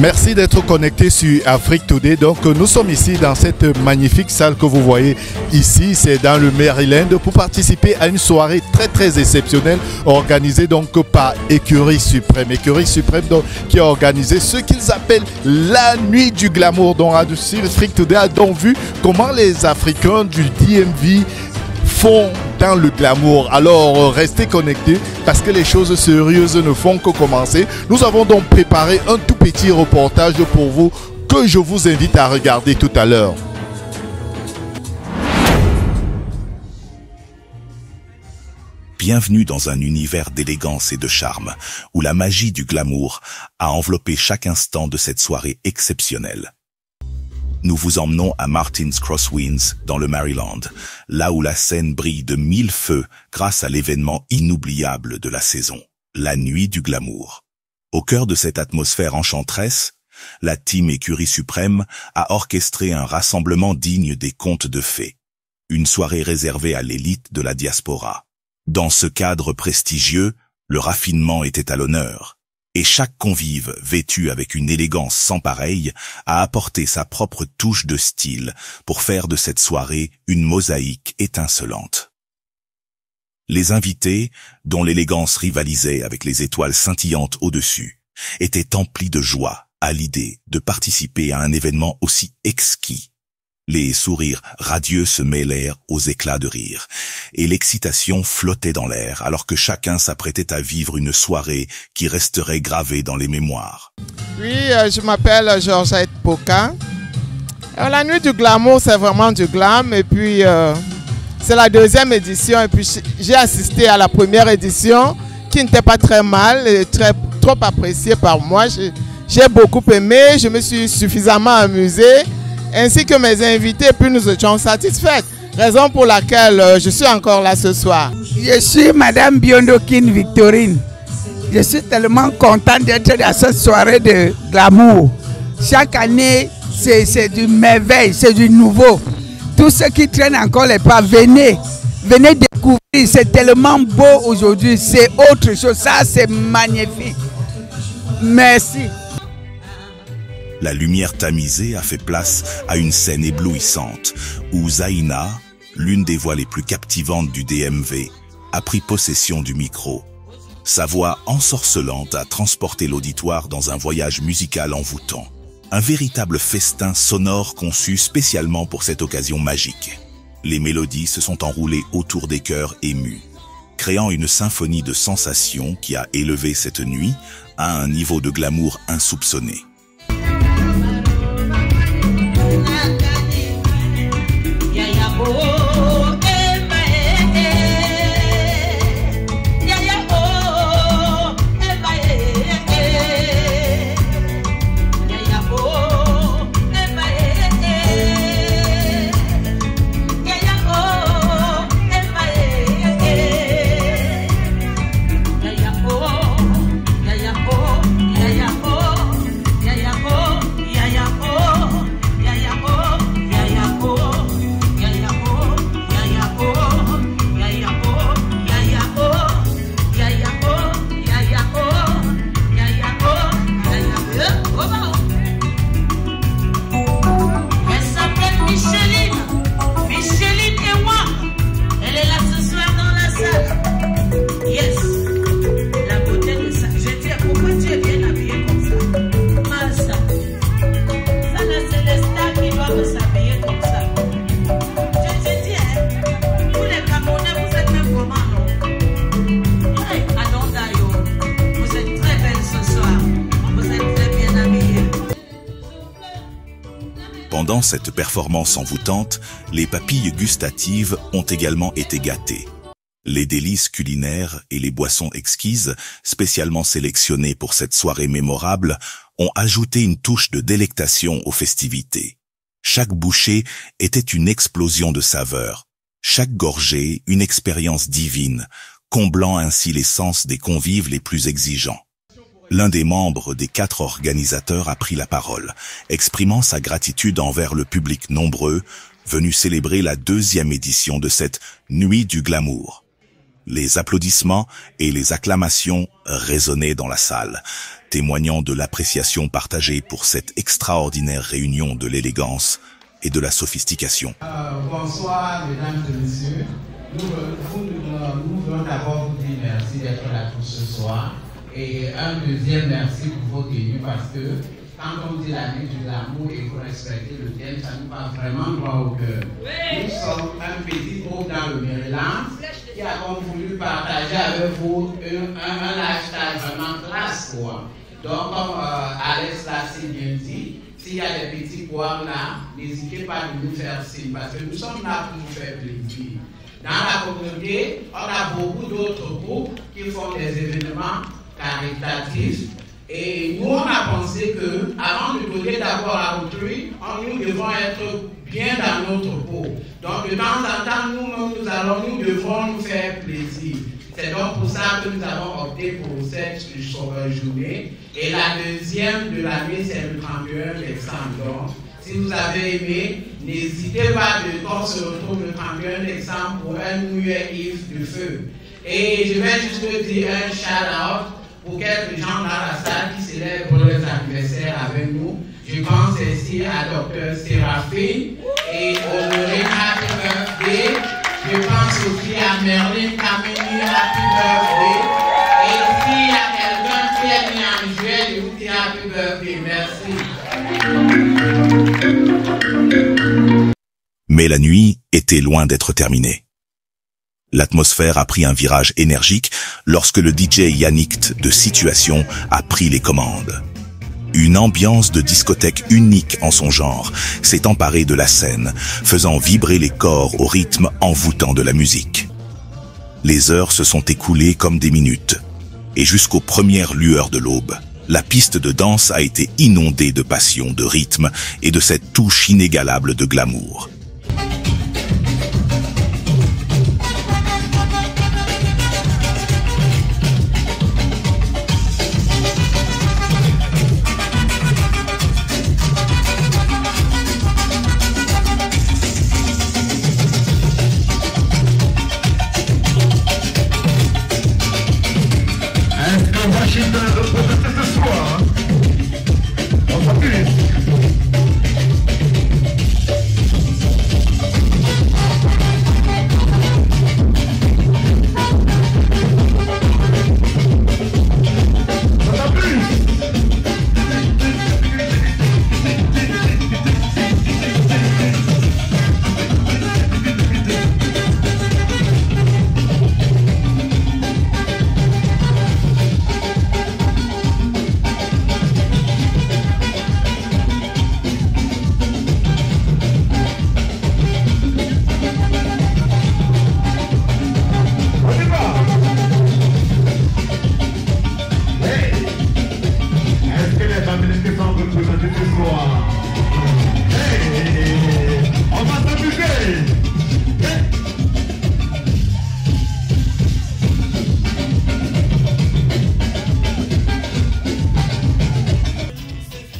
Merci d'être connecté sur Afrique Today. Donc nous sommes ici dans cette magnifique salle que vous voyez ici, c'est dans le Maryland, pour participer à une soirée très exceptionnelle organisée donc par Écurie Suprême. Écurie Suprême donc, qui a organisé ce qu'ils appellent la nuit du glamour. Donc Afrique Today a donc vu comment les Africains du DMV font dans le glamour. Alors restez connectés parce que les choses sérieuses ne font que commencer. Nous avons donc préparé un tout petit reportage pour vous que je vous invite à regarder tout à l'heure. Bienvenue dans un univers d'élégance et de charme où la magie du glamour a enveloppé chaque instant de cette soirée exceptionnelle. Nous vous emmenons à Martins Crosswinds, dans le Maryland, là où la scène brille de mille feux grâce à l'événement inoubliable de la saison, la nuit du glamour. Au cœur de cette atmosphère enchanteresse, la team Écurie Suprême a orchestré un rassemblement digne des contes de fées, une soirée réservée à l'élite de la diaspora. Dans ce cadre prestigieux, le raffinement était à l'honneur. Et chaque convive, vêtu avec une élégance sans pareille, a apporté sa propre touche de style pour faire de cette soirée une mosaïque étincelante. Les invités, dont l'élégance rivalisait avec les étoiles scintillantes au-dessus, étaient emplis de joie à l'idée de participer à un événement aussi exquis. Les sourires radieux se mêlèrent aux éclats de rire, et l'excitation flottait dans l'air alors que chacun s'apprêtait à vivre une soirée qui resterait gravée dans les mémoires. Oui, je m'appelle Georgette Poca. La nuit du glamour, c'est vraiment du glam, et puis c'est la deuxième édition, et puis j'ai assisté à la première édition qui n'était pas très mal, et trop appréciée par moi. J'ai beaucoup aimé, je me suis suffisamment amusée, ainsi que mes invités, puis nous étions satisfaits. Raison pour laquelle je suis encore là ce soir. Je suis Madame Biondokine Victorine. Je suis tellement contente d'être dans cette soirée de glamour. Chaque année, c'est du merveille, c'est du nouveau. Tous ceux qui traînent encore les pas, venez découvrir. C'est tellement beau aujourd'hui, c'est autre chose. Ça, c'est magnifique. Merci. La lumière tamisée a fait place à une scène éblouissante où Zaina, l'une des voix les plus captivantes du DMV, a pris possession du micro. Sa voix ensorcelante a transporté l'auditoire dans un voyage musical envoûtant. Un véritable festin sonore conçu spécialement pour cette occasion magique. Les mélodies se sont enroulées autour des cœurs émus, créant une symphonie de sensations qui a élevé cette nuit à un niveau de glamour insoupçonné. Pendant cette performance envoûtante, les papilles gustatives ont également été gâtées. Les délices culinaires et les boissons exquises, spécialement sélectionnées pour cette soirée mémorable, ont ajouté une touche de délectation aux festivités. Chaque bouchée était une explosion de saveurs, chaque gorgée une expérience divine, comblant ainsi les sens des convives les plus exigeants. L'un des membres des 4 organisateurs a pris la parole, exprimant sa gratitude envers le public nombreux venu célébrer la 2e édition de cette Nuit du Glamour. Les applaudissements et les acclamations résonnaient dans la salle, témoignant de l'appréciation partagée pour cette extraordinaire réunion de l'élégance et de la sophistication. Bonsoir mesdames et messieurs. Nous voulons d'abord vous dire merci d'être là tous ce soir. Et un deuxième merci pour vos tenues parce que quand on dit la nuit du glamour, il faut respecter le thème, ça nous passe vraiment droit au cœur. Nous sommes un petit groupe dans le Maryland qui avons voulu partager avec vous un lifestyle vraiment classe, quoi. Donc, comme Alex l'a si bien dit, s'il y a des petits poires là, n'hésitez pas à nous faire signe parce que nous sommes là pour vous faire plaisir. Dans la communauté, on a beaucoup d'autres groupes qui font des événements caritatifs. Et nous, on a pensé que, avant de donner d'abord à autrui, nous devons être bien dans notre peau. Donc, de temps en temps, nous devons nous faire plaisir. C'est donc pour ça que nous avons opté pour cette journée. Et la deuxième de l'année, c'est le 31 décembre. Donc, si vous avez aimé, n'hésitez pas qu'on se retrouve le 31 décembre pour un New Year Eve de feu. Et je vais juste dire un shout-out pour quelques gens dans la salle qui célèbrent leurs anniversaires avec nous. Je pense ici à Dr. Séraphine et Honorine Happy Birthday. Je pense aussi à Merlin Kamini Happy Birthday. Et s'il y a quelqu'un qui est né en juillet, je vous dis Happy Birthday. Merci. Mais la nuit était loin d'être terminée. L'atmosphère a pris un virage énergique lorsque le DJ Yannick de Situation a pris les commandes. Une ambiance de discothèque unique en son genre s'est emparée de la scène, faisant vibrer les corps au rythme envoûtant de la musique. Les heures se sont écoulées comme des minutes, et jusqu'aux premières lueurs de l'aube, la piste de danse a été inondée de passion, de rythme et de cette touche inégalable de glamour.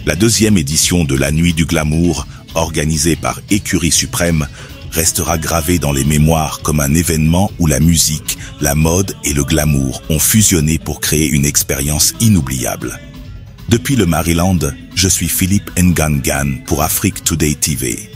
La deuxième édition de la Nuit du Glamour, organisée par Écurie Suprême, restera gravée dans les mémoires comme un événement où la musique, la mode et le glamour ont fusionné pour créer une expérience inoubliable. Depuis le Maryland, je suis Philippe Ngangan pour Afrique Today TV.